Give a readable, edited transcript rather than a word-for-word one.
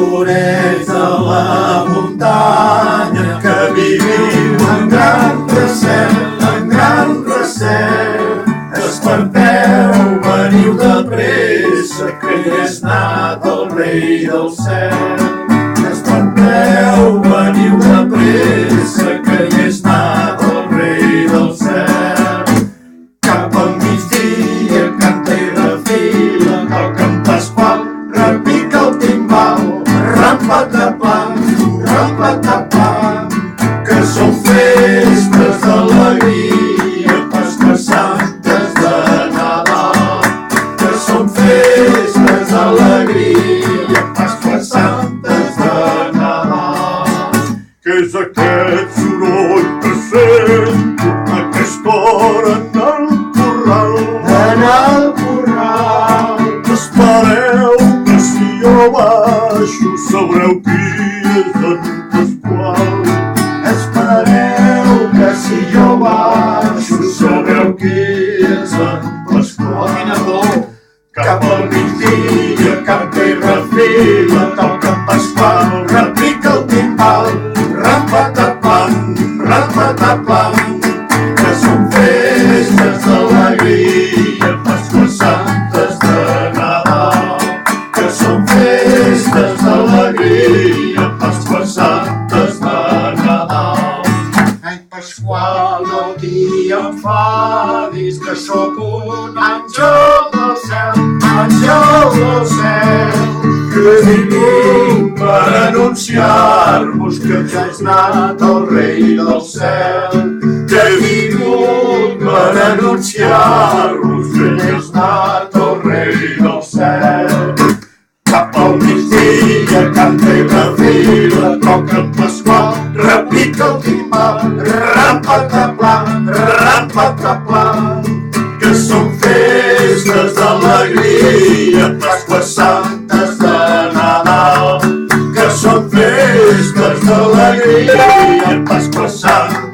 pastorets de la muntanya que viviu en gran recel. Desperteu, veniu de pressa, que hi és nat el rei del cel. Desperteu, veniu de pressa, que hi és nat el rei del cel. Cap al migdia canta i refila, toca en Pasqual, repica el timbal, ram-pa-ta-pam, que són festes d'alegria, Pasques Santes de Nadal. Que són festes d'alegria, Pasques Santes de Nadal. Què és aquest soroll que sento a aquesta hora en el corral? En el corral. Espereu que si jo baixo sabreu qui és en Pasqual. Espereu que si jo baixo sabreu qui és en Pasqual. Quina por! Cap al migdia canta i refila, toca en Pasqual, repica el timbal, ram-pa-ta-pam, que són festes d'alegria, Pasques Santes de Nadal. Que són festes d'alegria, Pasques Santes de Nadal. Ai, Pasqual, no t'hi enfadis, que sóc un àngel del cel, que vingut per anunciar-vos que ja és nat el rei del cel. Que he vingut per anunciar-vos que ja és nat el rei del cel. Cap al migdia canta i refila, toca en Pasqual, repica el timbal, ram-pa-ta-pam, que són festes d'alegria, Pasques Santes de Nadal. Que són festes d'alegria, Pasques Santes